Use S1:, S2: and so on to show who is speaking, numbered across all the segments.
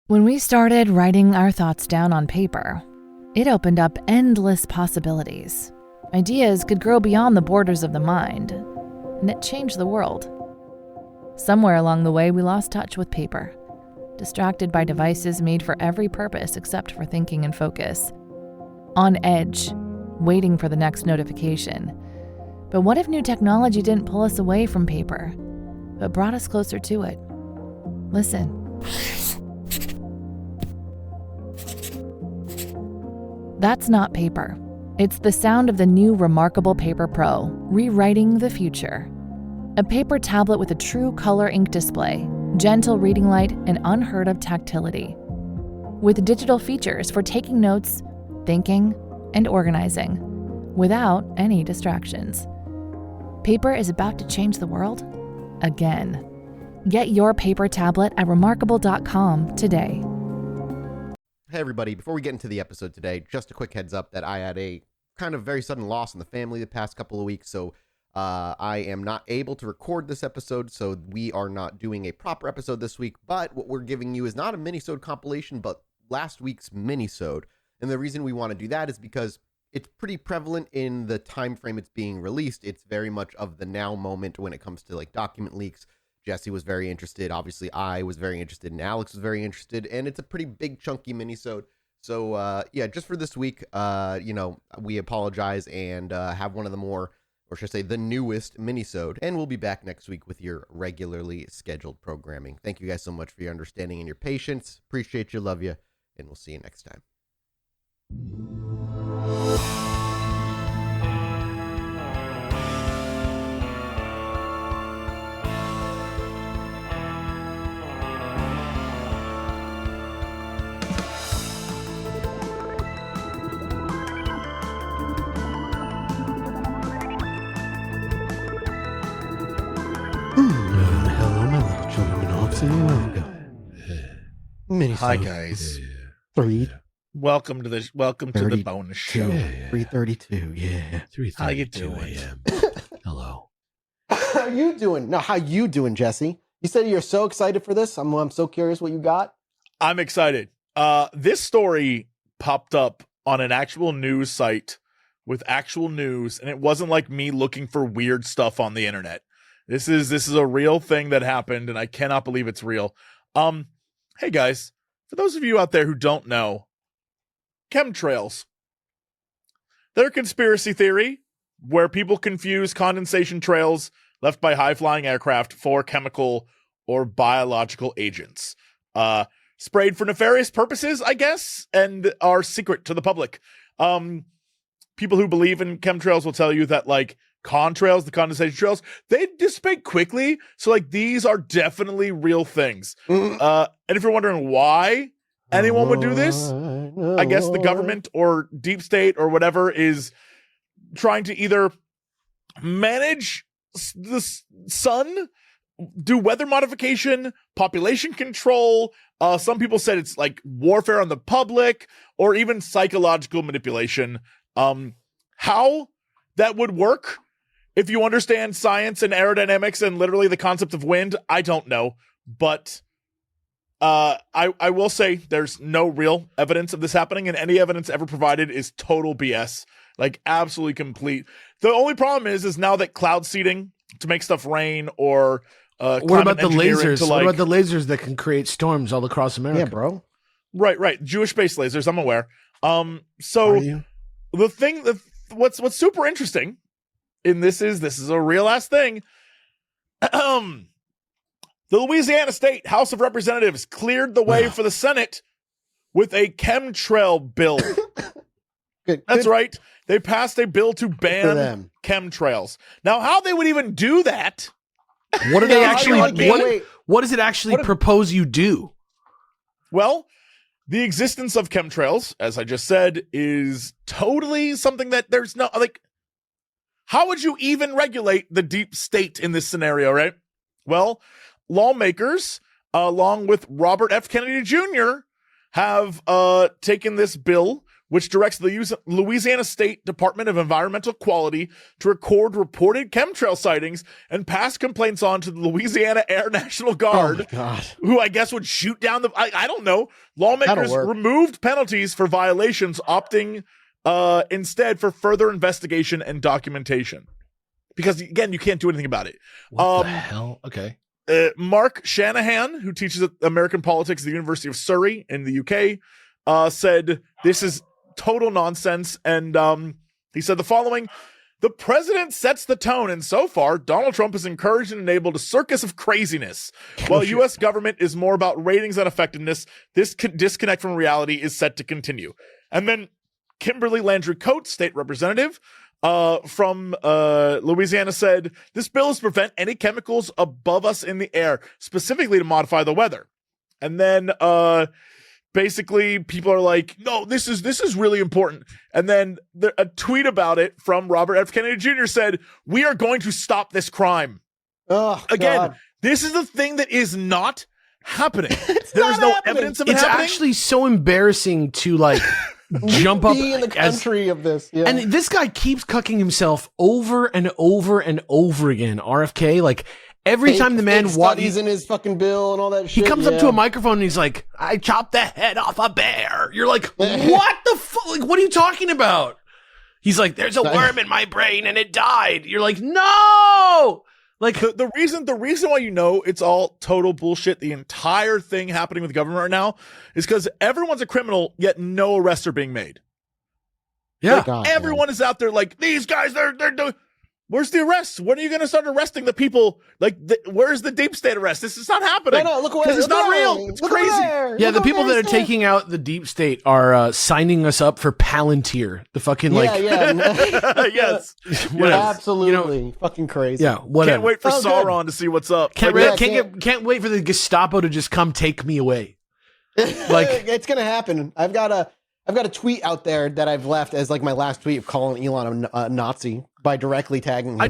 S1: When we started writing our thoughts down on paper, it opened up endless possibilities. Ideas could grow beyond the borders of the mind, and it changed the world. Somewhere along the way, we lost touch with paper, distracted by devices made for every purpose except for thinking and focus. On edge, waiting for the next notification. But what if new technology didn't pull us away from paper, but brought us closer to it? Listen. That's not paper. It's the sound of the new Remarkable Paper Pro, rewriting the future. A paper tablet with a true color ink display, gentle reading light, and unheard of tactility. With digital features for taking notes, thinking, and organizing, without any distractions. Paper is about to change the world again. Get your paper tablet at remarkable.com today.
S2: Hey everybody, before we get into the episode today, just a quick heads up that I had a kind of very sudden loss in the family the past couple of weeks, so I am not able to record this episode, so we are not doing a proper episode this week, but what we're giving you is not a mini-sode compilation, but last week's mini-sode. And the reason we want to do that is because it's pretty prevalent in the time frame it's being released. It's very much of the now moment when it comes to like document leaks. Jesse was very interested. Obviously, I was very interested, and Alex was very interested. And it's a pretty big, chunky mini-sode. So, yeah, just for this week, we apologize and have one of the more, or should I say, the newest mini-sode. And we'll be back next week with your regularly scheduled programming. Thank you guys so much for your understanding and your patience. Appreciate you, love you, and we'll see you next time.
S3: Hello, my little Chilluminati.
S4: Hi guys. Welcome to the bonus show.
S3: 3:32. Yeah.
S4: 3:32
S3: How you doing?
S4: a.m.
S3: Hello.
S5: How you doing? No, how you doing, Jesse? You said you're so excited for this. I'm so curious what you got.
S4: I'm excited. This story popped up on an actual news site with actual news, and it wasn't like me looking for weird stuff on the internet. This is a real thing that happened, and I cannot believe it's real. Hey guys, for those of you out there who don't know, chemtrails. They're a conspiracy theory where people confuse condensation trails left by high-flying aircraft for chemical or biological agents. Sprayed for nefarious purposes, I guess, and are secret to the public. People who believe in chemtrails will tell you that, like, contrails, the condensation trails, they dissipate quickly. So, like, these are definitely real things. And if you're wondering why anyone would do this, I guess the government or deep state or whatever is trying to either manage the sun, do weather modification, population control. Some people said it's like warfare on the public or even psychological manipulation. How that would work, if you understand science and aerodynamics and literally the concept of wind, I don't know. But I will say there's no real evidence of this happening, and any evidence ever provided is total BS. Like, absolutely complete. The only problem is now that cloud seeding to make stuff rain or
S3: What about the lasers?
S4: Like,
S3: what about the lasers that can create storms all across America?
S5: Yeah, bro.
S4: Right. Jewish-based lasers, I'm aware. So the thing that what's super interesting in this is a real ass thing. The Louisiana State House of Representatives cleared the way for the Senate with a chemtrail bill. That's right. They passed a bill to ban chemtrails. Now, how they would even do that?
S3: What do they actually? What does it actually propose you do?
S4: Well, the existence of chemtrails, as I just said, is totally something that there's no, like, how would you even regulate the deep state in this scenario, right? Well, lawmakers, along with Robert F. Kennedy Jr., have taken this bill, which directs the Louisiana State Department of Environmental Quality to record reported chemtrail sightings and pass complaints on to the Louisiana Air National Guard,
S5: Oh my God.
S4: who I guess would shoot down I don't know. Lawmakers removed penalties for violations, opting instead for further investigation and documentation. Because, again, you can't do anything about it.
S3: What the hell? Okay.
S4: Mark Shanahan, who teaches American politics at the University of Surrey in the UK, said this is total nonsense. And he said the following: the president sets the tone, and so far, Donald Trump has encouraged and enabled a circus of craziness. While the U.S. government is more about ratings than effectiveness, this disconnect from reality is set to continue. And then Kimberly Landry Coates, state representative from Louisiana, said this bill is to prevent any chemicals above us in the air, specifically to modify the weather. And then basically people are like, no, this is really important. And then a tweet about it from Robert F. Kennedy Jr. said, we are going to stop this crime.
S5: Oh,
S4: again,
S5: God.
S4: this is the thing that is not happening. There's no evidence of it happening.
S3: It's actually so embarrassing to like jump up
S5: be in the country of this. Yeah.
S3: And this guy keeps cucking himself over and over and over again. RFK, like every time the man
S5: studies in his fucking bill and all that shit.
S3: He comes up to a microphone and he's like, I chopped the head off a bear. You're like, what the fuck? Like, what are you talking about? He's like, there's a worm in my brain and it died. You're like, no. Like
S4: the reason why you know it's all total bullshit, the entire thing happening with the government right now, is because everyone's a criminal, yet no arrests are being made.
S3: Yeah,
S4: like, everyone is out there like, these guys, they're doing. Where's the arrests? When are you going to start arresting the people? Like, where's the deep state arrest? This is not happening.
S5: No, look away.
S4: It's not real. It's crazy.
S3: Yeah, the people that are taking out the deep state are signing us up for Palantir. The fucking like,
S4: yes,
S5: absolutely, fucking crazy.
S3: Yeah, whatever.
S4: Can't wait for Sauron to see what's up.
S3: Can't wait for the Gestapo to just come take me away.
S5: Like it's gonna happen. I've got a tweet out there that I've left as like my last tweet of calling Elon a Nazi by directly tagging him.
S4: I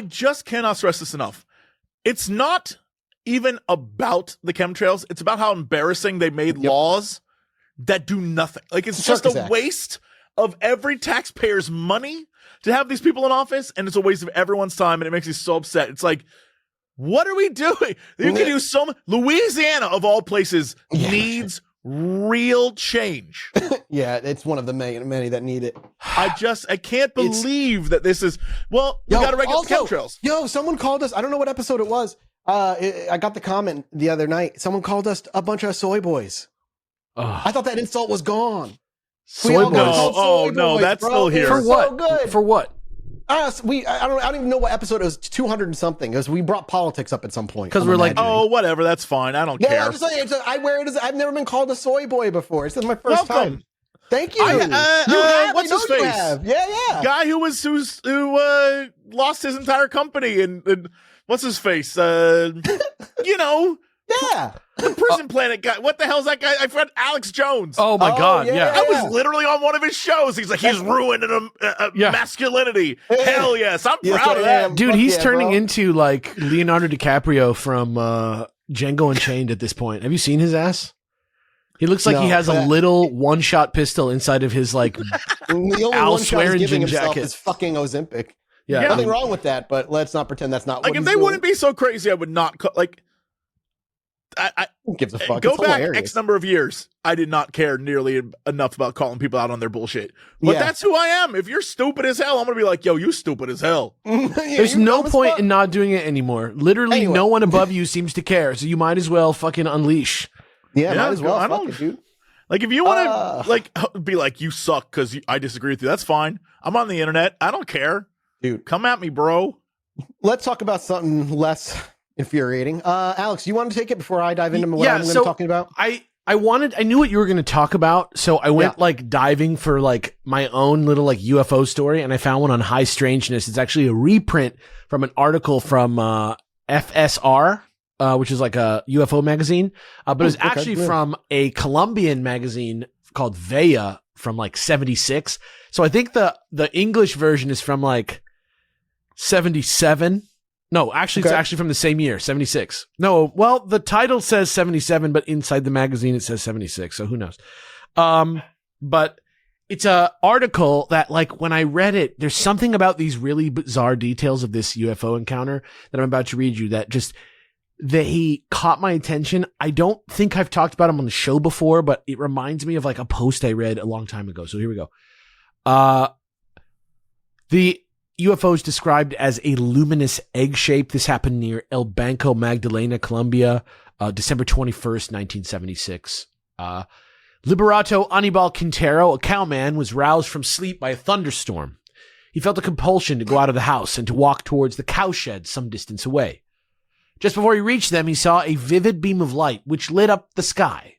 S4: just cannot stress this enough. It's not even about the chemtrails. It's about how embarrassing they made laws that do nothing. Like it's just a waste of every taxpayer's money to have these people in office, and it's a waste of everyone's time, and it makes me so upset. It's like, what are we doing? You can do so much. Louisiana, of all places, needs real change.
S5: Yeah, it's one of the many that need it.
S4: I can't believe that this is, we got to regulate chemtrails.
S5: Yo, someone called us, I don't know what episode it was. I got the comment the other night. Someone called us a bunch of soy boys. I thought that insult was gone.
S3: Soy boys?
S4: No, that's still here.
S3: For what?
S5: So good.
S3: For what?
S5: I don't even know what episode it was. 200 and something. It was, we brought politics up at some point.
S3: Because we're like,
S4: oh, whatever, that's fine. I don't care.
S5: I'm just saying, I wear it as, I've never been called a soy boy before. This is my first time. Thank you.
S4: What's his face?
S5: Yeah.
S4: Guy who lost his entire company and what's his face?
S5: Yeah.
S4: The Prison Planet guy. What the hell's that guy? I forgot. Alex Jones.
S3: Oh my God. Yeah.
S4: I was literally on one of his shows. He's like, he's ruining masculinity. Hell yes. I'm proud of that.
S3: Dude, he's turning into like Leonardo DiCaprio from Django Unchained at this point. Have you seen his ass? He looks like he has a little one-shot pistol inside of his like
S5: the only
S3: Al
S5: one shot he's giving
S3: Swearingen
S5: himself
S3: jacket.
S5: is fucking Ozempic.
S3: Yeah.
S5: Nothing wrong with that, but let's not pretend that's not
S4: like
S5: what
S4: if
S5: he's
S4: they
S5: doing.
S4: wouldn't be so crazy, I would not I
S5: Who gives a fuck?
S4: go
S5: It's
S4: back
S5: hilarious.
S4: X number of years. I did not care nearly enough about calling people out on their bullshit. But that's who I am. If you're stupid as hell, I'm gonna be like, yo, you stupid as hell.
S3: There's no point in not doing it anymore. Literally, no one above you seems to care, so you might as well fucking unleash.
S5: Yeah, might as well.
S4: I
S5: Fuck
S4: don't,
S5: it, dude.
S4: Like, if you want to be like, you suck because I disagree with you, that's fine. I'm on the internet. I don't care. Dude, come at me, bro.
S5: Let's talk about something less infuriating. Alex, you want to take it before I dive into what I'm going to be talking about?
S3: I knew what you were going to talk about, so I went like diving for like my own little like UFO story, and I found one on High Strangeness. It's actually a reprint from an article from FSR, which is like a UFO magazine, but it's actually from a Colombian magazine called Vea from like 76. So I think the English version is from like 77. No, actually, it's actually from the same year, 76. No, well, the title says 77, but inside the magazine it says 76. So who knows? but it's a article that, like, when I read it, there's something about these really bizarre details of this UFO encounter that I'm about to read you that he caught my attention. I don't think I've talked about him on the show before, but it reminds me of like a post I read a long time ago. So here we go. The UFO is described as a luminous egg shape. This happened near El Banco, Magdalena, Colombia, December 21st, 1976. Liberato Anibal Quintero, a cowman, was roused from sleep by a thunderstorm. He felt a compulsion to go out of the house and to walk towards the cowshed some distance away. Just before he reached them, he saw a vivid beam of light which lit up the sky.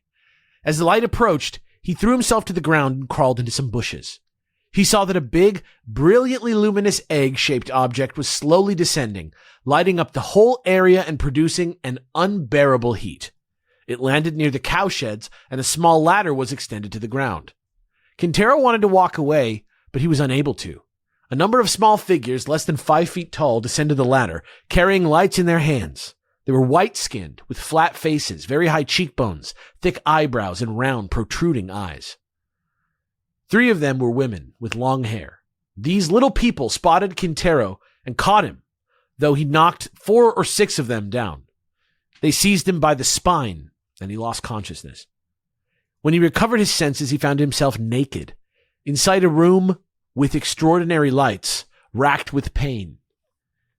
S3: As the light approached, he threw himself to the ground and crawled into some bushes. He saw that a big, brilliantly luminous egg-shaped object was slowly descending, lighting up the whole area and producing an unbearable heat. It landed near the cowsheds, and a small ladder was extended to the ground. Quintero wanted to walk away, but he was unable to. A number of small figures, less than 5 feet tall, descended the ladder, carrying lights in their hands. They were white-skinned, with flat faces, very high cheekbones, thick eyebrows, and round, protruding eyes. 3 of them were women with long hair. These little people spotted Quintero and caught him, though he knocked 4 or 6 of them down. They seized him by the spine, and he lost consciousness. When he recovered his senses, he found himself naked, inside a room with extraordinary lights, racked with pain.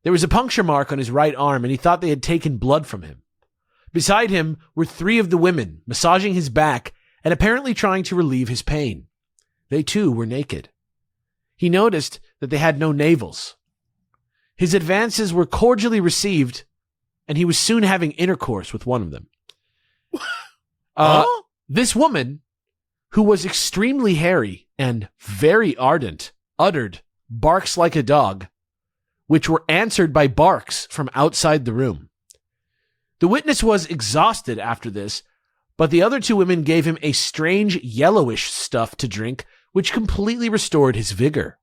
S3: There was a puncture mark on his right arm, and he thought they had taken blood from him. Beside him were 3 of the women, massaging his back and apparently trying to relieve his pain. They too were naked. He noticed that they had no navels. His advances were cordially received, and he was soon having intercourse with one of them. This woman, who was extremely hairy and very ardent, uttered barks like a dog, which were answered by barks from outside the room. The witness was exhausted after this, but the other 2 women gave him a strange yellowish stuff to drink, which completely restored his vigor.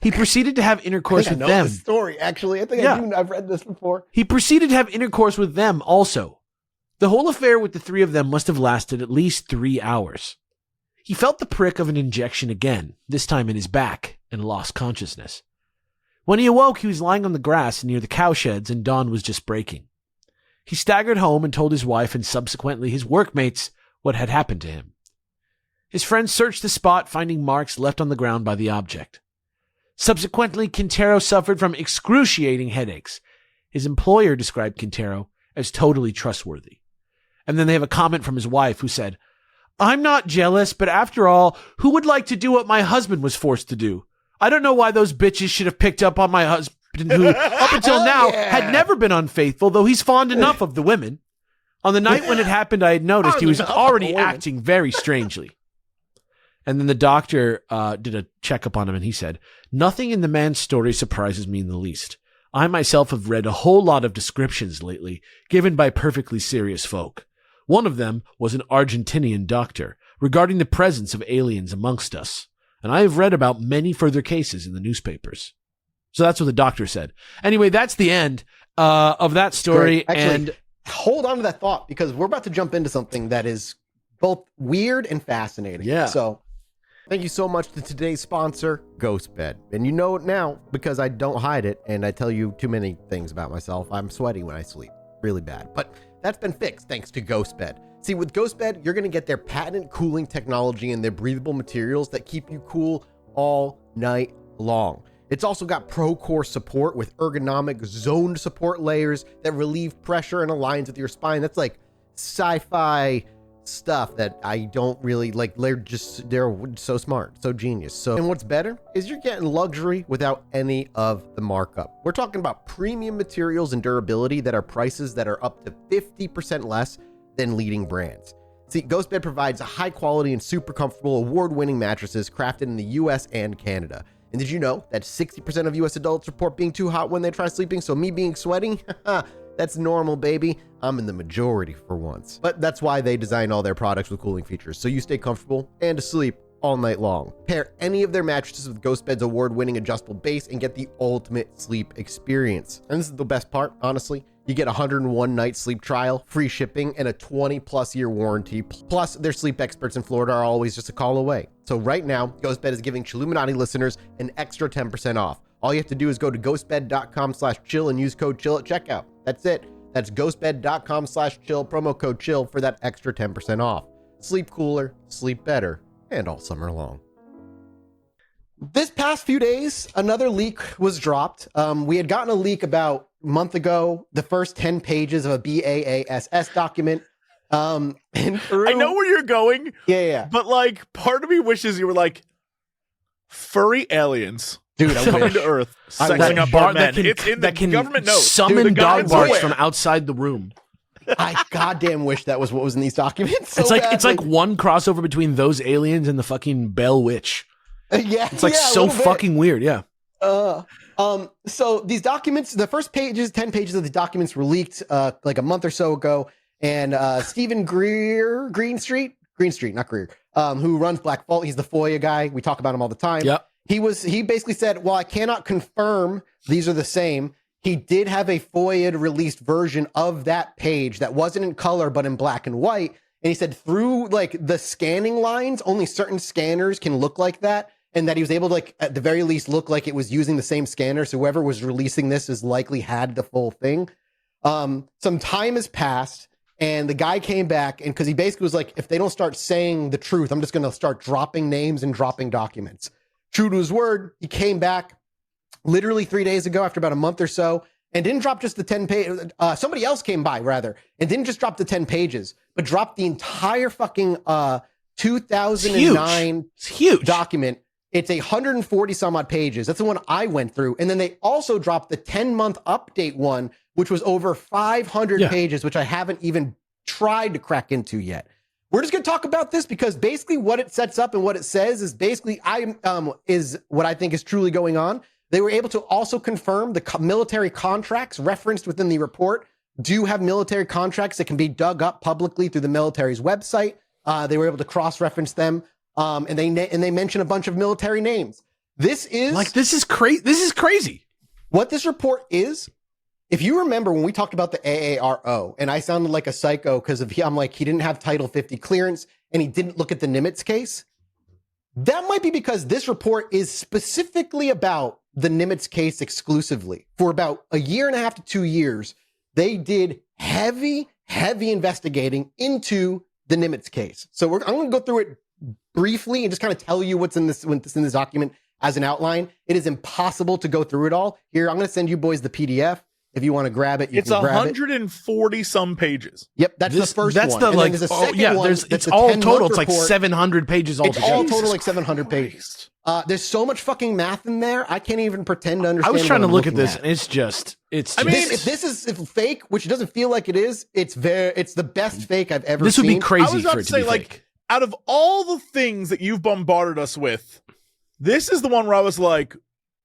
S3: He proceeded to have intercourse with them. I know
S5: this story, actually. I think I've read this before.
S3: He proceeded to have intercourse with them also. The whole affair with the 3 of them must have lasted at least 3 hours. He felt the prick of an injection again, this time in his back, and lost consciousness. When he awoke, he was lying on the grass near the cowsheds, and dawn was just breaking. He staggered home and told his wife and subsequently his workmates what had happened to him. His friends searched the spot, finding marks left on the ground by the object. Subsequently, Quintero suffered from excruciating headaches. His employer described Quintero as totally trustworthy. And then they have a comment from his wife who said, "I'm not jealous, but after all, who would like to do what my husband was forced to do? I don't know why those bitches should have picked up on my husband who, up until now, had never been unfaithful, though he's fond enough of the women. On the night when it happened, I had noticed he was already acting very strangely." And then the doctor did a checkup on him, and he said, "Nothing in the man's story surprises me in the least. I myself have read a whole lot of descriptions lately, given by perfectly serious folk. One of them was an Argentinian doctor, regarding the presence of aliens amongst us. And I have read about many further cases in the newspapers." So that's what the doctor said. Anyway, that's the end of that story.
S5: Actually,
S3: and
S5: hold on to that thought, because we're about to jump into something that is both weird and fascinating.
S3: Yeah.
S5: So
S2: Thank you so much to today's sponsor, GhostBed. And you know it now because I don't hide it and I tell you too many things about myself. I'm sweaty when I sleep. Really bad. But that's been fixed thanks to GhostBed. See, with GhostBed, you're going to get their patented cooling technology and their breathable materials that keep you cool all night long. It's also got ProCore support with ergonomic zoned support layers that relieve pressure and aligns with your spine. That's like sci-fi stuff that I don't really like. They're so smart, so genius. And what's better is you're getting luxury without any of the markup. We're talking about premium materials and durability that are prices that are up to 50% less than leading brands. See, GhostBed provides high quality and super comfortable award-winning mattresses crafted in the US and Canada. And did you know that 60% of US adults report being too hot when they try sleeping? So me being sweaty, that's normal, baby. I'm in the majority for once. But that's why they design all their products with cooling features, so you stay comfortable and asleep all night long. Pair any of their mattresses with GhostBed's award-winning adjustable base and get the ultimate sleep experience. And this is the best part, honestly. You get a 101 night sleep trial, free shipping, and a 20+ year warranty. Plus, their sleep experts in Florida are always just a call away. So right now, GhostBed is giving Chilluminati listeners an extra 10% off. All you have to do is go to ghostbed.com/chill and use code chill at checkout. That's it. That's ghostbed.com/chill, promo code chill for that extra 10% off. Sleep cooler, sleep better, and all summer long.
S5: This past few days, another leak was dropped. We had gotten a leak about a month ago, the first 10 pages of a BAASS document. And through,
S4: I know where you're going.
S5: Yeah.
S4: But like, part of me wishes you were like furry aliens.
S5: Dude, I
S4: coming
S5: wish.
S4: to Earth, sexing up our men. It's in the government notes.
S3: Summon
S4: Dude, the
S3: dog
S4: guys
S3: barks
S4: swear.
S3: from outside the room.
S5: I goddamn wish that was what was in these documents. So
S3: It's like one crossover between those aliens and the fucking Bell Witch.
S5: Yeah,
S3: It's like
S5: yeah,
S3: so fucking weird. Yeah.
S5: So these documents, the first pages, 10 pages of the documents were leaked like a month or so ago. And Stephen Greenstreet, not Greer, who runs Black Vault. He's the FOIA guy. We talk about him all the time.
S3: Yep.
S5: He basically said, well, I cannot confirm these are the same. He did have a FOIA released version of that page that wasn't in color, but in black and white. And he said through like the scanning lines, only certain scanners can look like that. And that he was able to, like, at the very least, look like it was using the same scanner. So whoever was releasing this is likely had the full thing. Some time has passed, and the guy came back, and because he basically was like, if they don't start saying the truth, I'm just going to start dropping names and dropping documents. True to his word, he came back literally 3 days ago after about a month or so, and didn't drop just the 10 pages. Somebody else came by, rather, and didn't just drop the 10 pages, but dropped the entire fucking 2009
S3: It's huge
S5: document. It's 140 some odd pages. That's the one I went through. And then they also dropped the 10-month update one, which was over 500 pages, which I haven't even tried to crack into yet. We're just going to talk about this because basically what it sets up and what it says is basically is what I think is truly going on. They were able to also confirm the military contracts referenced within the report do have military contracts that can be dug up publicly through the military's website. They were able to cross-reference them. And they mention a bunch of military names. This is
S3: crazy.
S5: What this report is. If you remember when we talked about the AARO, and I sounded like a psycho because I'm like, he didn't have Title 50 clearance and he didn't look at the Nimitz case. That might be because this report is specifically about the Nimitz case exclusively. For about 1.5 to 2 years, they did heavy investigating into the Nimitz case. So I'm going to go through it briefly and just kind of tell you what's in this document as an outline. It is impossible to go through it all. Here, I'm going to send you boys the PDF. If you want to grab it, you can grab it.
S4: It's 140 some pages.
S5: Yep, that's the first one.
S3: That's the like. It's all total. It's like 700 pages altogether.
S5: It's all total like 700 pages. There's so much fucking math in there. I can't even pretend to understand.
S3: I was trying to look at this, and it's just.
S5: I mean, if this is fake, which it doesn't feel like it is, it's the best fake I've ever seen.
S3: This would be crazy.
S4: I was about
S3: for it
S4: to say,
S3: be
S4: like,
S3: fake.
S4: out of all the things that you've bombarded us with, this is the one where I was like,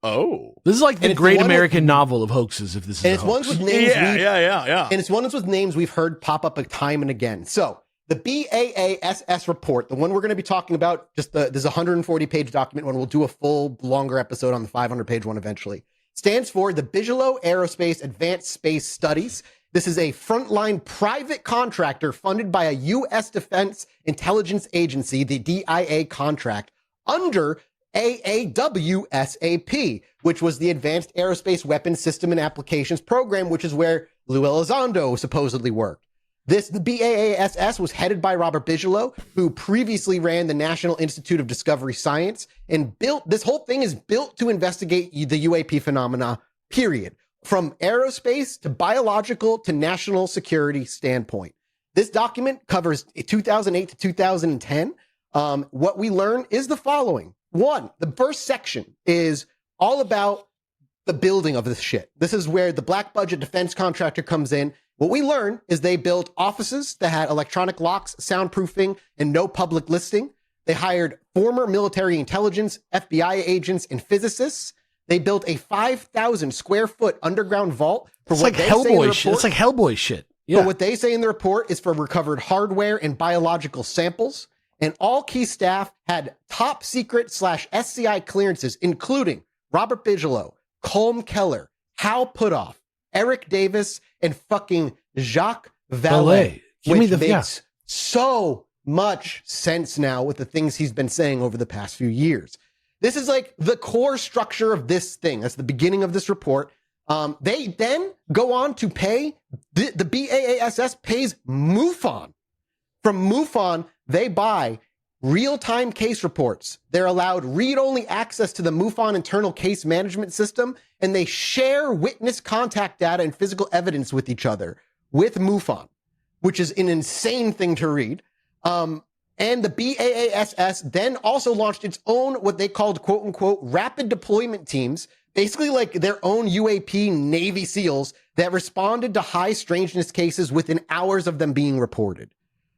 S4: oh,
S3: this is like the great American novel of hoaxes. If this is,
S5: and it's ones with names,
S4: yeah,
S5: and it's ones with names we've heard pop up time and again. So the BAASS report, the one we're going to be talking about, there's a 140-page document one. We'll do a full, longer episode on the 500-page one eventually. Stands for the Bigelow Aerospace Advanced Space Studies. This is a frontline private contractor funded by a U.S. Defense Intelligence Agency, the DIA contract, under AAWSAP, which was the Advanced Aerospace Weapons System and Applications Program, which is where Lou Elizondo supposedly worked. The BAASS was headed by Robert Bigelow, who previously ran the National Institute of Discovery Science, and this whole thing is built to investigate the UAP phenomena, period. From aerospace to biological to national security standpoint. This document covers 2008 to 2010. What we learn is the following. One, the first section is all about the building of this shit. This is where the black budget defense contractor comes in. What we learn is they built offices that had electronic locks, soundproofing, and no public listing. They hired former military intelligence, FBI agents, and physicists. They built a 5,000 square foot underground vault for
S3: It's
S5: what
S3: like
S5: they say in the
S3: Hellboy
S5: report.
S3: shit. It's like Hellboy shit. Yeah.
S5: But what they say in the report is for recovered hardware and biological samples. And all key staff had top secret / SCI clearances, including Robert Bigelow, Colm Keller, Hal Puthoff, Eric Davis and fucking Jacques Vallée,
S3: Vallée. Give me
S5: which
S3: the-
S5: makes so much sense now with the things he's been saying over the past few years. This is like the core structure of this thing. That's the beginning of this report. They then go on to pay, the BAASS pays MUFON. From MUFON, they buy real-time case reports. They're allowed read-only access to the MUFON internal case management system, and they share witness contact data and physical evidence with each other with MUFON, which is an insane thing to read. And the BAASS then also launched its own, what they called, quote unquote, rapid deployment teams, basically like their own UAP Navy SEALs that responded to high strangeness cases within hours of them being reported.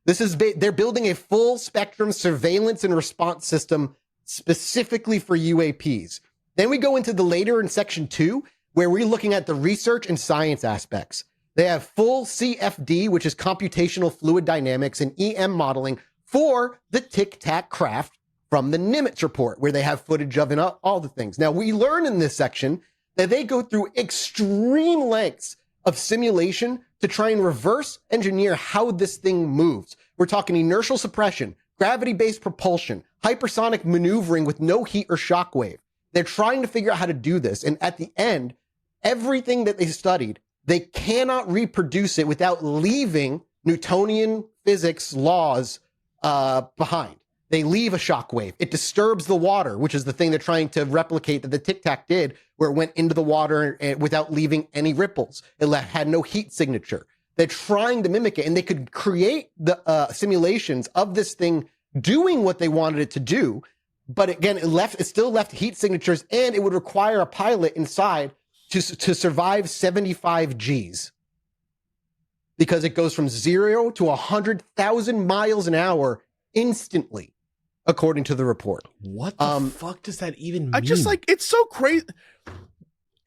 S5: They're building a full spectrum surveillance and response system specifically for UAPs. Then we go into the later in section 2, where we're looking at the research and science aspects. They have full CFD, which is computational fluid dynamics, and EM modeling for the Tic Tac craft from the Nimitz report, where they have footage of and all the things. Now, we learn in this section that they go through extreme lengths of simulation to try and reverse engineer how this thing moves. We're talking inertial suppression, gravity-based propulsion, hypersonic maneuvering with no heat or shockwave. They're trying to figure out how to do this. And at the end, everything that they studied, they cannot reproduce it without leaving Newtonian physics laws behind. They leave a shockwave. It disturbs the water, which is the thing they're trying to replicate that the Tic Tac did, where it went into the water without leaving any ripples. It had no heat signature. They're trying to mimic it, and they could create the simulations of this thing doing what they wanted it to do. But again, it still left heat signatures, and it would require a pilot inside to survive 75 Gs. Because it goes from 0 to 100,000 miles an hour instantly, according to the report.
S3: What the fuck does that even mean?
S4: I just like, it's so crazy.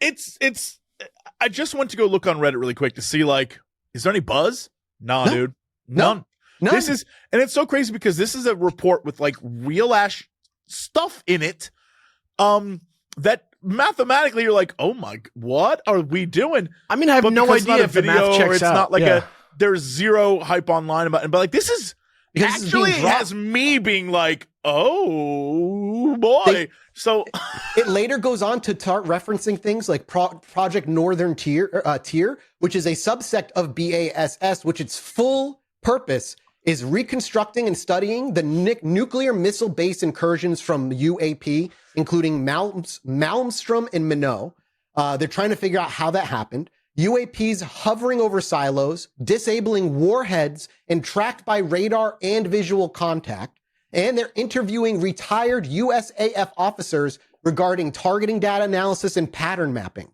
S4: I just went to go look on Reddit really quick to see, like, is there any buzz? Nah,
S5: No.
S4: dude. None.
S5: None.
S4: This is, and it's so crazy because this is a report with like real ass stuff in it. That mathematically you're like, oh my, what are we doing?
S3: I mean, I have
S4: But
S3: no
S4: because it's
S3: idea
S4: not
S3: if the math
S4: or
S3: checks
S4: it's
S3: out.
S4: not like
S3: Yeah.
S4: there's zero hype online about it. But like, this is
S5: Because this is
S4: actually
S5: being dropped.
S4: has me being like, oh boy. So
S5: It later goes on to start referencing things like Project Northern Tier, which is a subsect of BASS, which its full purpose is reconstructing and studying the nuclear missile base incursions from UAP, including Malmstrom and Minot. They're trying to figure out how that happened. UAPs hovering over silos, disabling warheads, and tracked by radar and visual contact. And they're interviewing retired USAF officers regarding targeting data analysis and pattern mapping.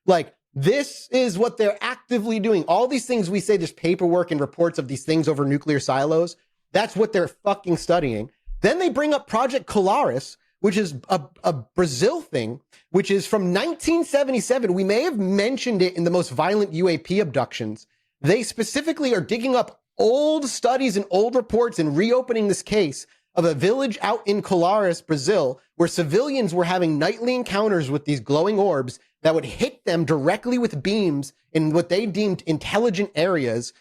S5: Like, this is what they're actively doing. All these things we say, there's paperwork and reports of these things over nuclear silos. That's what they're fucking studying. Then they bring up Project Colares, which is a Brazil thing, which is from 1977. We may have mentioned it in the most violent UAP abductions. They specifically are digging up old studies and old reports and reopening this case of a village out in Colares, Brazil, where civilians were having nightly encounters with these glowing orbs that would hit them directly with beams in what they deemed intelligent areas,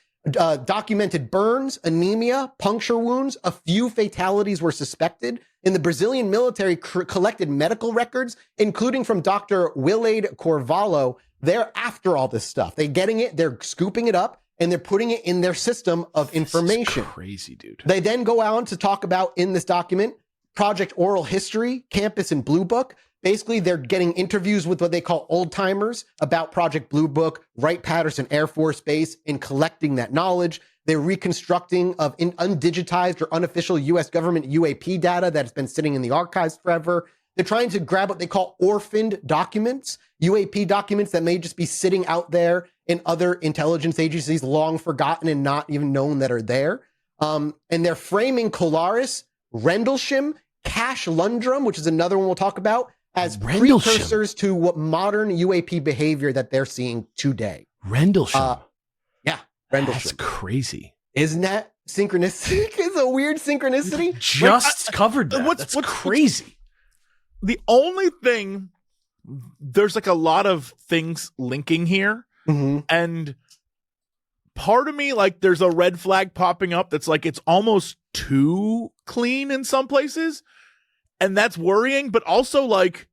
S5: documented burns, anemia, puncture wounds. A few fatalities were suspected. And the Brazilian military collected medical records, including from Dr. Willade Corvallo. They're after all this stuff. They're getting it, they're scooping it up, and they're putting it in their system of information.
S3: Crazy, dude.
S5: They then go on to talk about, in this document, Project Oral History, Campus and Blue Book. Basically, they're getting interviews with what they call old timers about Project Blue Book, Wright-Patterson Air Force Base, and collecting that knowledge. They're reconstructing of undigitized or unofficial U.S. government UAP data that's been sitting in the archives forever. They're trying to grab what they call orphaned documents, UAP documents that may just be sitting out there in other intelligence agencies, long forgotten and not even known that are there. And they're framing Colares, Rendlesham, Cache Lundrum, which is another one we'll talk about, as
S3: Rendlesham.
S5: precursors to what modern UAP behavior that they're seeing today.
S3: Rendlesham.
S5: Yeah, Rendlesham.
S3: That's crazy.
S5: Isn't that synchronistic? It's a weird synchronicity.
S3: Just covered that.
S4: what's
S3: That's crazy.
S4: the only thing, there's like a lot of things linking here. And part of me, like, there's a red flag popping up that's like, it's almost too clean in some places. And that's worrying, but also like,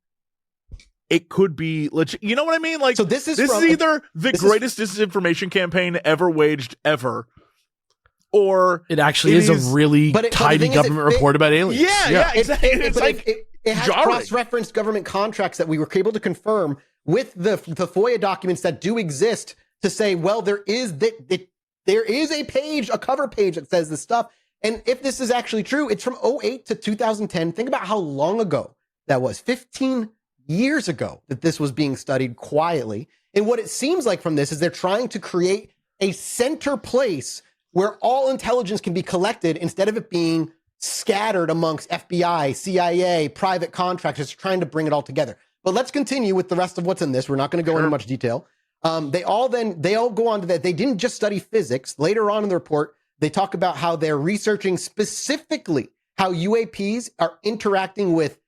S4: it could be legit. You know what I mean? Like,
S5: so this is
S4: either the greatest disinformation campaign ever waged ever, or
S3: it actually is a really tidy government report about aliens.
S4: Yeah, exactly.
S5: It has cross-referenced government contracts that we were able to confirm with the FOIA documents that do exist to say, well, there is a page, a cover page that says this stuff. And if this is actually true, it's from 2008 to 2010. Think about how long ago that was. 15 years ago that this was being studied quietly. And what it seems like from this is they're trying to create a center place where all intelligence can be collected instead of it being scattered amongst FBI, CIA, private contractors trying to bring it all together. But let's continue with the rest of what's in this. We're not going to go into much detail. They all go on to that. They didn't just study physics. Later on in the report, they talk about how they're researching specifically how UAPs are interacting with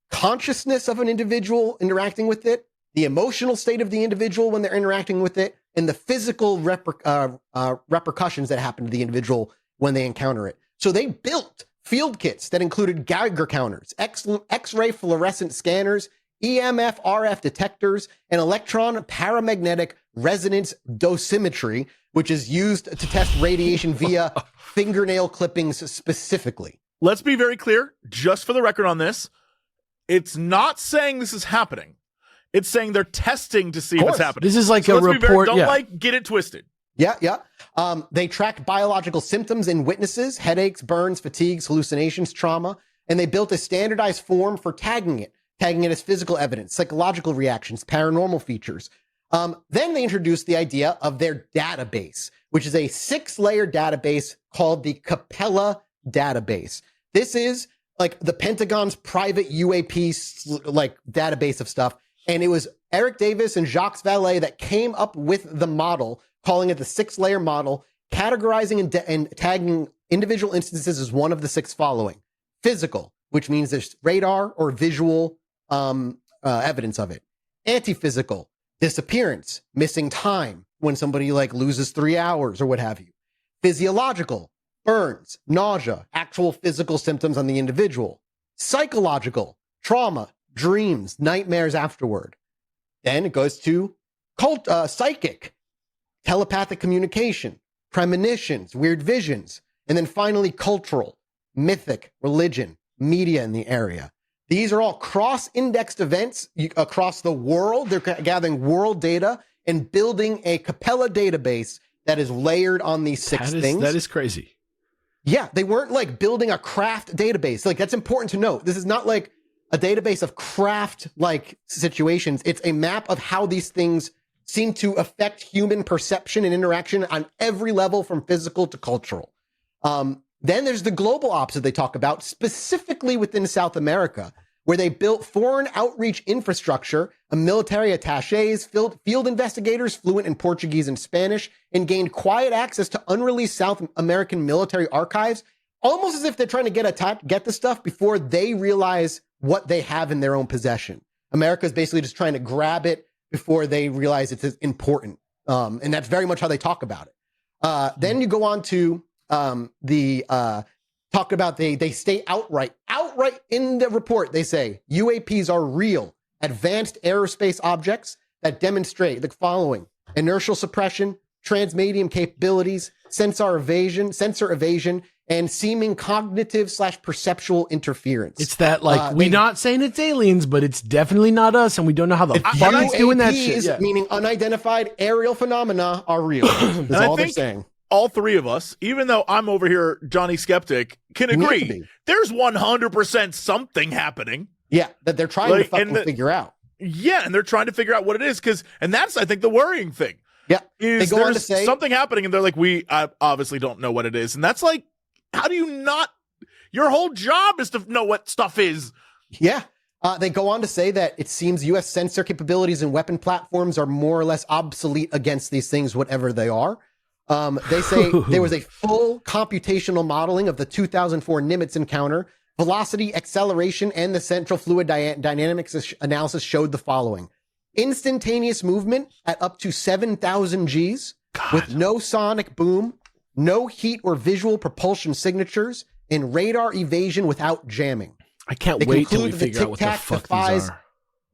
S5: consciousness of an individual interacting with it, the emotional state of the individual when they're interacting with it, and the physical repercussions that happen to the individual when they encounter it. So they built field kits that included Geiger counters, X-ray fluorescent scanners, EMF RF detectors, and electron paramagnetic resonance dosimetry, which is used to test radiation via fingernail clippings specifically.
S4: Let's be very clear, just for the record on this, it's not saying this is happening. It's saying they're testing to see if it's happening.
S3: This is like a report.
S4: Don't get it twisted.
S5: Yeah. They tracked biological symptoms in witnesses, headaches, burns, fatigues, hallucinations, trauma, and they built a standardized form for tagging it as physical evidence, psychological reactions, paranormal features. Then they introduced the idea of their database, which is a 6-layer database called the Capella database. This is like the Pentagon's private UAP like database of stuff. And it was Eric Davis and Jacques Vallée that came up with the model, calling it the 6-layer model, categorizing and tagging individual instances as one of the 6 following. Physical, which means there's radar or visual evidence of it. Antiphysical, disappearance, missing time when somebody like loses 3 hours or what have you. Physiological, burns, nausea, actual physical symptoms on the individual. Psychological, trauma, dreams, nightmares afterward. Then it goes to psychic, telepathic communication, premonitions, weird visions, and then finally cultural, mythic, religion, media in the area. These are all cross-indexed events across the world. They're gathering world data and building a Capella database that is layered on these 6 things.
S3: That is crazy.
S5: Yeah, they weren't like building a craft database. Like, that's important to note. This is not like a database of craft like situations. It's a map of how these things seem to affect human perception and interaction on every level from physical to cultural. Then there's the global ops that they talk about, specifically within South America, where they built foreign outreach infrastructure, a military attaches, field investigators fluent in Portuguese and Spanish, and gained quiet access to unreleased South American military archives, almost as if they're trying to get the stuff before they realize what they have in their own possession. America is basically just trying to grab it before they realize it's important. And that's very much how they talk about it. Then you go on to talk about they state outright in the report. They say UAPs are real advanced aerospace objects that demonstrate the following: inertial suppression, transmedium capabilities, sensor evasion, and seeming cognitive/perceptual interference.
S3: It's that like we're not saying it's aliens, but it's definitely not us, and we don't know how the fuck it's doing that shit. Yeah.
S5: Meaning unidentified aerial phenomena are real. That's all they're saying.
S4: All 3 of us, even though I'm over here, Johnny Skeptic, can agree there's 100% something happening.
S5: Yeah, that they're trying to fucking figure out.
S4: Yeah, and they're trying to figure out what it is, and that's, I think, the worrying thing.
S5: Yeah,
S4: is they go on to say something happening, and they're like, we obviously don't know what it is, and that's like, how do you not? Your whole job is to know what stuff is.
S5: Yeah. They go on to say that it seems U.S. sensor capabilities and weapon platforms are more or less obsolete against these things, whatever they are. They say there was a full computational modeling of the 2004 Nimitz encounter. Velocity, acceleration, and the central fluid dynamics analysis showed the following: instantaneous movement at up to 7,000 Gs with no sonic boom, no heat or visual propulsion signatures, and radar evasion without jamming.
S3: I can't wait till we figure out what the fuck these are.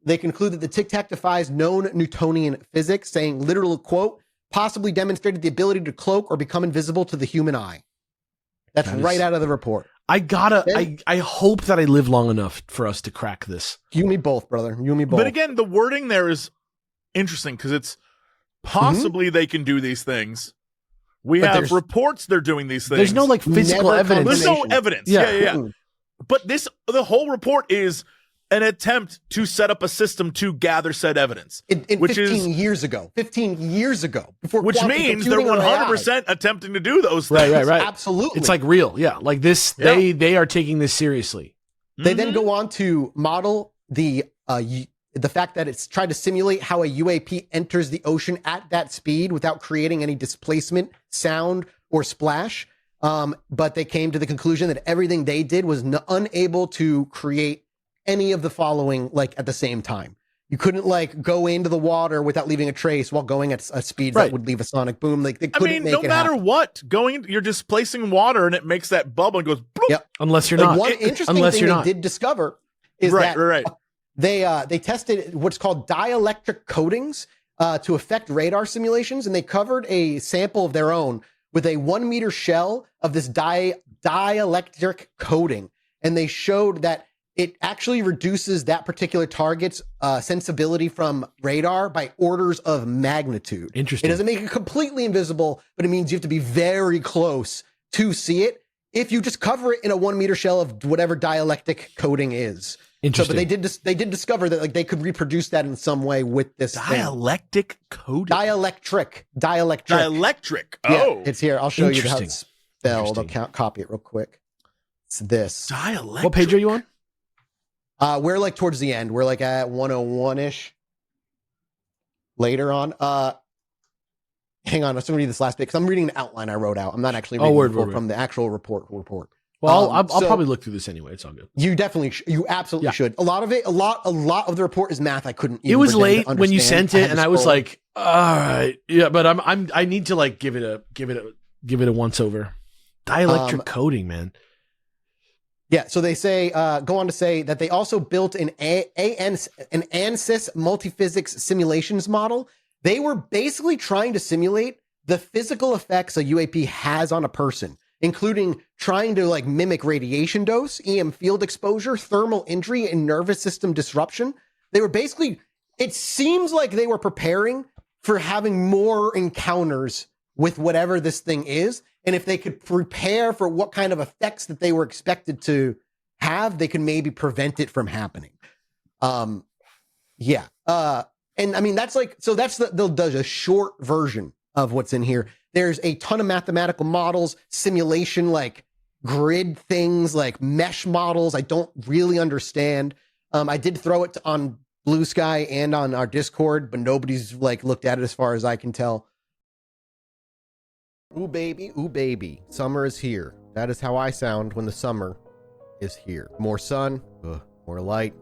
S5: They conclude that the Tic Tac defies known Newtonian physics, saying, literal quote, possibly demonstrated the ability to cloak or become invisible to the human eye. That's right out of the report.
S3: I hope that I live long enough for us to crack this.
S5: You and me both, brother. You and me both.
S4: But again, the wording there is interesting because it's possibly they can do these things. We have reports they're doing these things.
S3: There's no like physical evidence.
S4: There's no evidence. Yeah. But the whole report is an attempt to set up a system to gather said evidence.
S5: In 15 years ago. 15 years ago.
S4: Which means they're 100% attempting to do those things.
S3: Right.
S5: Absolutely.
S3: It's like real. Yeah. Like this, they are taking this seriously.
S5: They then go on to model the fact that it's tried to simulate how a UAP enters the ocean at that speed without creating any displacement, sound, or splash. But they came to the conclusion that everything they did was unable to create any of the following like at the same time. You couldn't like go into the water without leaving a trace while going at a speed that would leave a sonic boom. Like they couldn't make it happen.
S4: No matter what, you're displacing water and it makes that bubble and goes bloop.
S5: Yep.
S3: Unless you're not.
S5: One interesting thing they did discover is that they tested what's called dielectric coatings to affect radar simulations, and they covered a sample of their own with a 1 meter shell of this dielectric coating, and they showed that it actually reduces that particular target's sensibility from radar by orders of magnitude.
S3: Interesting.
S5: It doesn't make it completely invisible, but it means you have to be very close to see it if you just cover it in a 1 meter shell of whatever dielectric coating is.
S3: Interesting.
S5: So, but they did discover that like they could reproduce that in some way with this
S4: dielectric coating.
S5: Dielectric.
S4: Oh,
S5: yeah, it's here. I'll show you how it's spelled. I'll copy it real quick. It's this.
S4: Dielectric.
S3: What page are you on?
S5: We're like towards the end. We're like at 101-ish. Later on. Hang on. I'm just going to read this last bit because I'm reading the outline I wrote out. I'm not actually reading from the actual report.
S3: Well, I'll probably look through this anyway. It's all good.
S5: You definitely, you absolutely should. A lot of the report is math I couldn't even.
S3: It was late when you sent it, and I was like, all right, yeah, but I need to like give it a once over. Dielectric coating, man.
S5: Yeah, so they say, go on to say that they also built an ANSYS multiphysics simulations model. They were basically trying to simulate the physical effects a UAP has on a person, including trying to like mimic radiation dose, EM field exposure, thermal injury, and nervous system disruption. They were basically, it seems like they were preparing for having more encounters with whatever this thing is. And if they could prepare for what kind of effects that they were expected to have, they could maybe prevent it from happening. And I mean, that's like, so that's the short version of what's in here. There's a ton of mathematical models, simulation, like grid things, like mesh models. I don't really understand. I did throw it on Blue Sky and on our Discord, but nobody's like looked at it as far as I can tell.
S2: Ooh baby, summer is here. That is how I sound when the summer is here. More sun, more light,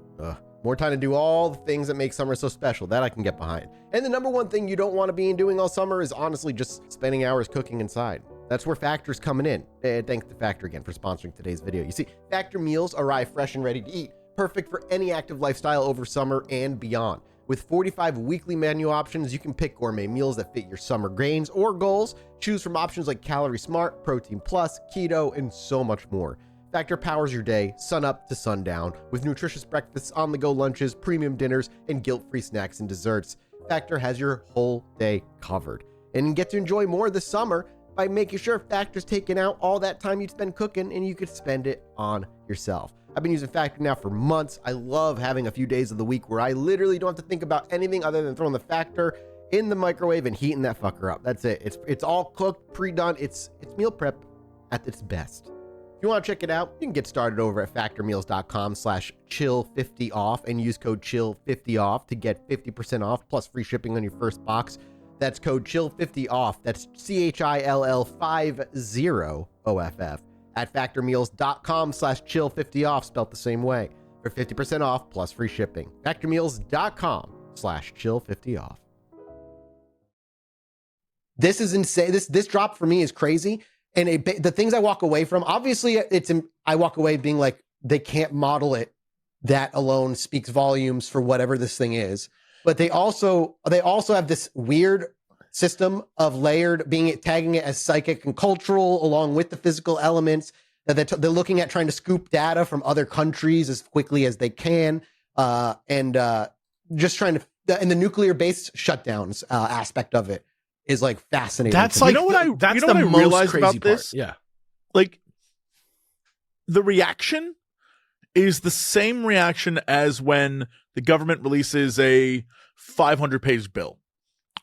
S2: more time to do all the things that make summer so special. That I can get behind. And the number one thing you don't want to be doing all summer is honestly just spending hours cooking inside. That's where Factor's coming in. Thanks to Factor again for sponsoring today's video. You see, Factor meals arrive fresh and ready to eat, perfect for any active lifestyle over summer and beyond. With 45 weekly menu options, you can pick gourmet meals that fit your summer grains or goals. Choose from options like Calorie Smart, Protein Plus, Keto, and so much more. Factor powers your day, sun up to sundown, with nutritious breakfasts, on-the-go lunches, premium dinners, and guilt-free snacks and desserts. Factor has your whole day covered. And get to enjoy more this summer by making sure Factor's taking out all that time you'd spend cooking and you could spend it on yourself. I've been using Factor now for months. I love having a few days of the week where I literally don't have to think about anything other than throwing the Factor in the microwave and heating that fucker up. That's it. It's all cooked, pre-done. It's meal prep at its best. If you want to check it out, you can get started over at factormeals.com/chill50off and use code chill50off to get 50% off plus free shipping on your first box. That's code chill50off. That's CHILL50OFF at factormeals.com/chill50off, spelled the same way, for 50% off plus free shipping. Factormeals.com /chill50off.
S5: This is insane. This drop for me is crazy. And the things I walk away from, obviously, I walk away being like, they can't model it. That alone speaks volumes for whatever this thing is. But they also have this weird system of layered tagging it as psychic and cultural, along with the physical elements. That they're looking at trying to scoop data from other countries as quickly as they can, and just trying to. And the nuclear-based shutdowns aspect of it is like fascinating.
S3: That's like, that's the most
S4: realized
S3: crazy
S4: about
S3: part.
S4: this?
S3: Yeah.
S4: Like, the reaction is the same reaction as when the government releases a 500-page bill.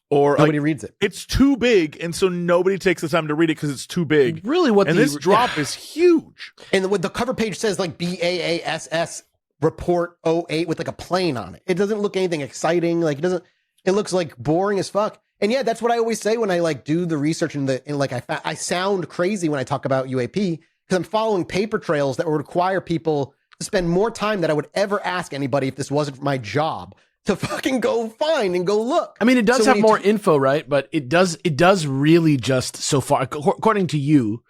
S4: Or
S5: nobody reads it.
S4: It's too big, and so nobody takes the time to read it because it's too big.
S3: Really,
S4: this drop is huge.
S5: And what the cover page says, like BAASS report 08 with like a plane on it. It doesn't look anything exciting. Like it looks like boring as fuck. And yeah, that's what I always say when I like do the research and like I sound crazy when I talk about UAP because I'm following paper trails that would require people to spend more time than I would ever ask anybody if this wasn't my job to fucking go find and go look.
S3: I mean, it does have more info, right? But it does really just so far, according to you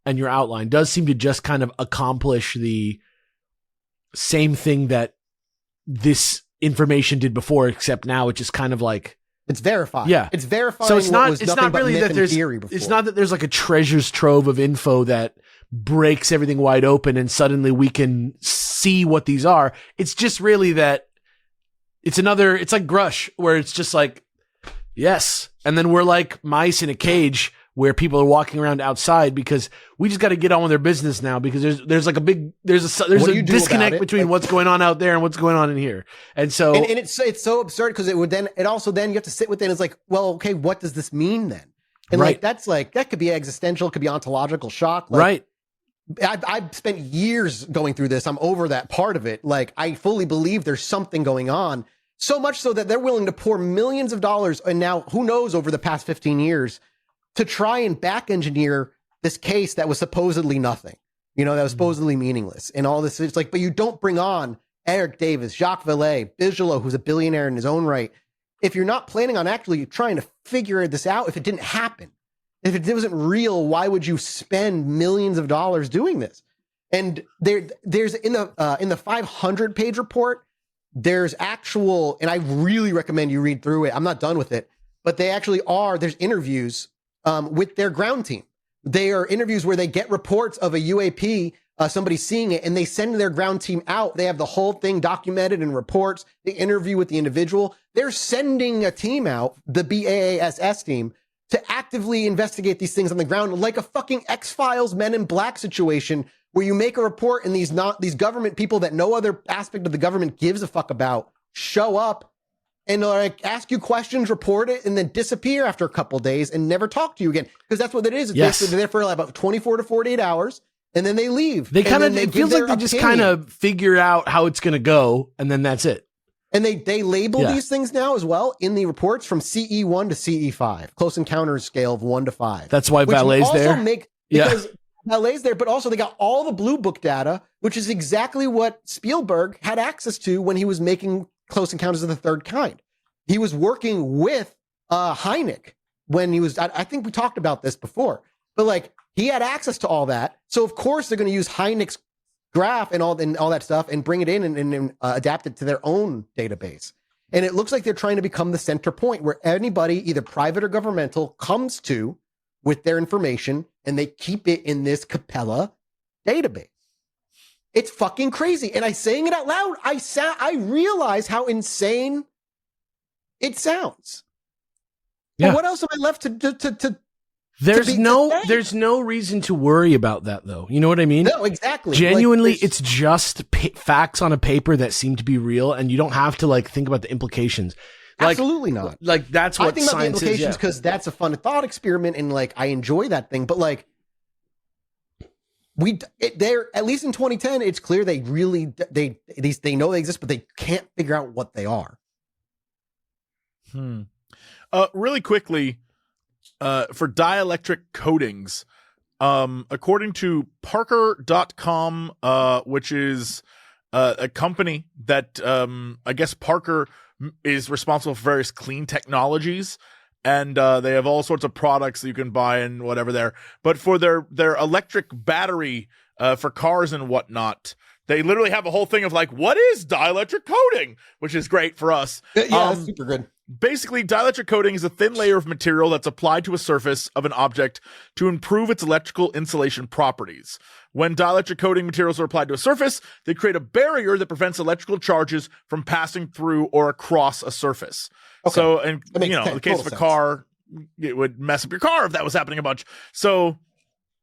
S3: and your outline, does seem to just kind of accomplish the same thing that this information did before, except now it's just kind of like
S5: it's verified.
S3: Yeah,
S5: it's verified.
S3: So it's not really that there's it's not that there's like a treasures trove of info that breaks everything wide open and suddenly we can see what these are. It's just really that it's like Grush, where it's just like, yes. And then we're like mice in a cage where people are walking around outside because we just got to get on with their business now because there's like there's a disconnect between what's going on out there and what's going on in here. And so,
S5: and it's so absurd because it also then you have to sit with it and it's like, well, okay, what does this mean then? And
S3: right.
S5: that could be existential, it could be ontological shock. Like,
S3: right.
S5: I've spent years going through this. I'm over that part of it. Like, I fully believe there's something going on. So much so that they're willing to pour millions of dollars, and now who knows over the past 15 years, to try and back engineer this case that was supposedly nothing, that was supposedly meaningless and all this. It's like, but you don't bring on Eric Davis, Jacques Vallée, Bigelow, who's a billionaire in his own right. If you're not planning on actually trying to figure this out, if it didn't happen, if it wasn't real, why would you spend millions of dollars doing this? And there's in the 500-page report, there's actual, and I really recommend you read through it. I'm not done with it, but there's interviews with their ground team. They are interviews where they get reports of a UAP, somebody seeing it, and they send their ground team out. They have the whole thing documented in reports. They interview with the individual. They're sending a team out, the BAASS team, to actively investigate these things on the ground, like a fucking X-Files Men in Black situation where you make a report and these government people that no other aspect of the government gives a fuck about show up and like ask you questions, report it, and then disappear after a couple of days and never talk to you again. Because that's what it is. It's basically they're there for like about 24 to 48 hours and then they leave.
S3: It feels like they just kind of figure out how it's going to go and then that's it.
S5: And they label these things now as well in the reports from CE1 to CE5, close encounters scale of 1 to 5.
S3: That's why Vallée's there.
S5: Because Vallée's there, but also they got all the Blue Book data, which is exactly what Spielberg had access to when he was making Close Encounters of the Third Kind. He was working with Hynek when he was, I think we talked about this before, but like he had access to all that. So of course they're going to use Hynek's graph and all that stuff and bring it in and adapt it to their own database. And it looks like they're trying to become the center point where anybody, either private or governmental, comes to with their information and they keep it in this Capella database. It's fucking crazy. And I saying it out loud, I realize how insane it sounds. Yeah. But what else am I left to
S3: There's no reason to worry about that, though. You know what I mean?
S5: No, exactly.
S3: Genuinely, it's just facts on a paper that seem to be real, and you don't have to like think about the implications.
S5: Absolutely not.
S3: Like that's what
S5: I think about the implications because that's a fun thought experiment, and like I enjoy that thing. But like they're at least in 2010, it's clear they really they know they exist, but they can't figure out what they are.
S4: Really quickly. For dielectric coatings, according to Parker.com, which is a company that I guess Parker is responsible for various clean technologies. And they have all sorts of products that you can buy and whatever there. But for their electric battery for cars and whatnot, they literally have a whole thing of like, what is dielectric coating? Which is great for us.
S5: Yeah, that's super good.
S4: Basically, dielectric coating is a thin layer of material that's applied to a surface of an object to improve its electrical insulation properties. When dielectric coating materials are applied to a surface, they create a barrier that prevents electrical charges from passing through or across a surface.
S5: Okay.
S4: So, and
S5: That makes
S4: in the case of a
S5: total
S4: car, it would mess up your car if that was happening a bunch. So,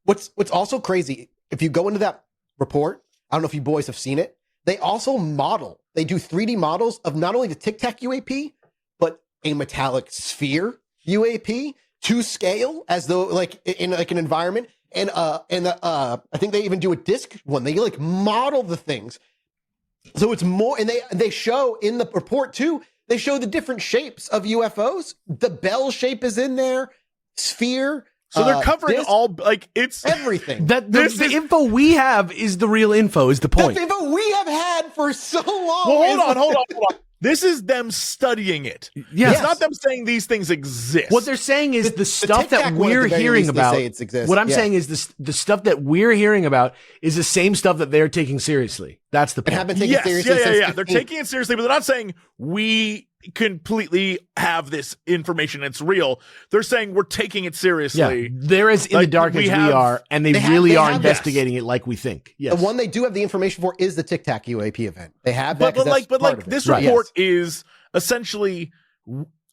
S5: What's also crazy, if you go into that report, I don't know if you boys have seen it, they also model, they do 3D models of not only the Tic Tac UAP, but a metallic sphere UAP to scale as though like in like an environment. And I think they even do a disc one. They like model the things. So it's more, and they show in the report too, they show the different shapes of UFOs. The bell shape is in there, sphere.
S4: so they're covering
S5: disc,
S4: all, like, it's
S5: everything.
S3: That the info we have is the real info. Is the point?
S5: That's the info we have had for so long.
S4: Well, hold on. This is them studying it.
S3: Yes.
S4: It's not them saying these things exist.
S3: What they're saying is the stuff
S5: Tic Tac
S3: that
S5: one, at
S3: we're
S5: the very
S3: hearing
S5: least, they
S3: about.
S5: say it exists.
S3: What I'm
S5: Yeah.
S3: saying is the stuff that we're hearing about is the same stuff that they're taking seriously. That's the
S5: And have
S3: point.
S5: been taken seriously since
S4: They're
S5: 15.
S4: taking it seriously, but they're not saying we completely have this information. It's real. They're saying we're taking it
S3: Yeah,
S4: seriously.
S3: they're as in the
S4: Like,
S3: dark as
S4: we
S3: we
S4: have-
S3: are, and they
S5: they have-
S3: really
S5: they
S3: are
S5: have-
S3: investigating it like we think. Yes.
S5: The one they do have the information for is the Tic Tac UAP event. They have
S4: But
S5: that. 'cause that's
S4: like
S5: part of it.
S4: this
S3: Right.
S4: report is essentially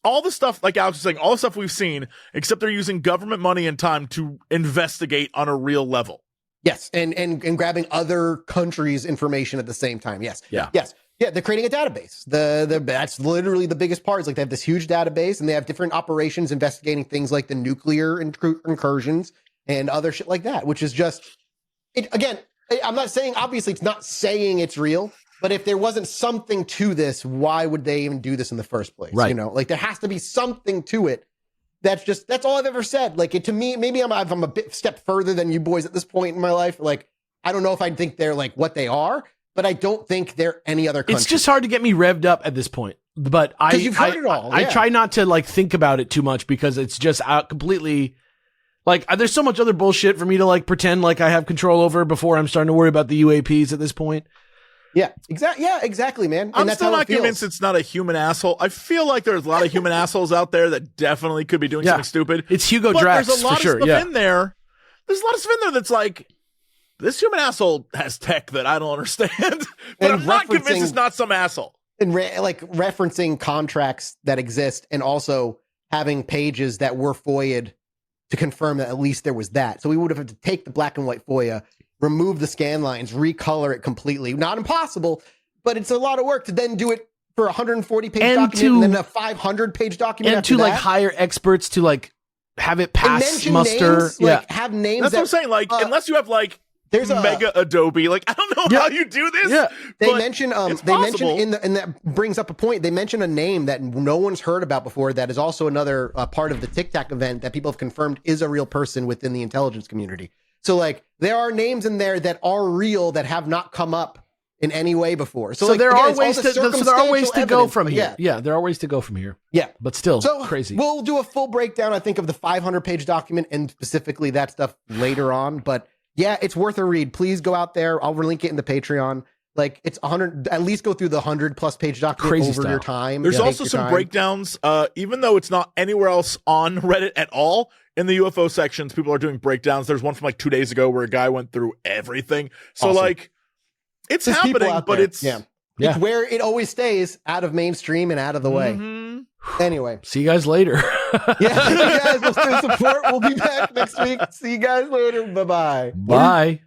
S4: all the stuff, like Alex was saying, all the stuff we've seen, except they're using government money and time to investigate on a real level.
S5: Yes, and grabbing other countries' information at the same time. Yes.
S3: Yeah.
S5: Yes. Yeah, they're creating a database. That's literally the biggest part. Is like they have this huge database, and they have different operations investigating things like the nuclear incursions and other shit like that. Which is just, it again. I'm not saying, obviously, it's not saying it's real, but if there wasn't something to this, why would they even do this in the first place?
S3: Right.
S5: You know, like there has to be something to it. That's all I've ever said. Like to me, maybe I'm a bit step further than you boys at this point in my life. Like I don't know if I think they're like what they are, but I don't think they're any other country.
S3: It's just hard to get me revved up at this point. But
S5: you've heard it all,
S3: I
S5: yeah.
S3: try not to like think about it too much because it's just completely like there's so much other bullshit for me to like pretend like I have control over before I'm starting to worry about the UAPs at this point.
S5: Yeah, exactly. Yeah, exactly, man. And
S4: I'm
S5: that's
S4: still
S5: how
S4: not
S5: it feels.
S4: convinced it's not a human asshole. I feel like there's a lot of human assholes out there that definitely could be doing
S3: Yeah.
S4: something stupid.
S3: It's Hugo
S4: But
S3: Drax
S4: there's a lot
S3: for sure.
S4: of stuff
S3: Yeah.
S4: in there. There's a lot of stuff in there that's like, this human asshole has tech that I don't understand. But
S5: And
S4: I'm not convinced
S5: referencing-
S4: it's not some asshole.
S5: And like referencing contracts that exist, and also having pages that were FOIA'd to confirm that at least there was that. So we would have had to take the black and white FOIA, remove the scan lines, recolor it completely. Not impossible, but it's a lot of work to then do it for a 140-page
S3: And
S5: document and then a 500-page document.
S3: And
S5: after
S3: to like
S5: that.
S3: hire experts to like have it
S5: And
S3: pass
S5: mention
S3: muster.
S5: names,
S3: Yeah.
S5: like have names.
S4: That's
S5: that,
S4: what I'm saying. Like, unless you have like
S5: there's a
S4: mega Adobe, like I don't know
S3: Yeah.
S4: how you do this.
S3: Yeah.
S5: They
S4: but
S5: mention
S4: it's
S5: they mention
S4: possible.
S5: and that brings up a point. They mention a name that no one's heard about before. That is also another part of the Tic Tac event that people have confirmed is a real person within the intelligence community. So like there are names in there that are real that have not come up in any way before. So, like,
S3: there
S5: again,
S3: are
S5: it's all
S3: ways
S5: the
S3: to so there are ways to
S5: circumstantial
S3: go
S5: evidence.
S3: from here.
S5: Yeah.
S3: Yeah, there are ways to go from here.
S5: Yeah.
S3: But still
S5: So
S3: crazy.
S5: We'll do a full breakdown, I think, of the 500-page document and specifically that stuff later on. But yeah, it's worth a read. Please go out there. I'll link it in the Patreon. Like it's 100. At least go through the 100+ page document
S3: Crazy
S5: over
S3: style.
S5: your time.
S4: There's
S5: Take
S4: also
S5: your
S4: some
S5: time.
S4: breakdowns, even though it's not anywhere else on Reddit at all. In the UFO sections, people are doing breakdowns. There's one from like 2 days ago where a guy went through everything. So
S5: Awesome.
S4: like, it's
S5: There's people
S4: happening,
S5: out
S4: but
S5: there.
S4: it's
S5: Yeah.
S3: Yeah.
S5: It's where it always stays, out of mainstream and out of the way.
S4: Mhm.
S5: Anyway,
S3: See you guys later.
S5: yeah, you guys will still support. We'll be back next week. See you guys later. Bye-bye.
S3: Bye.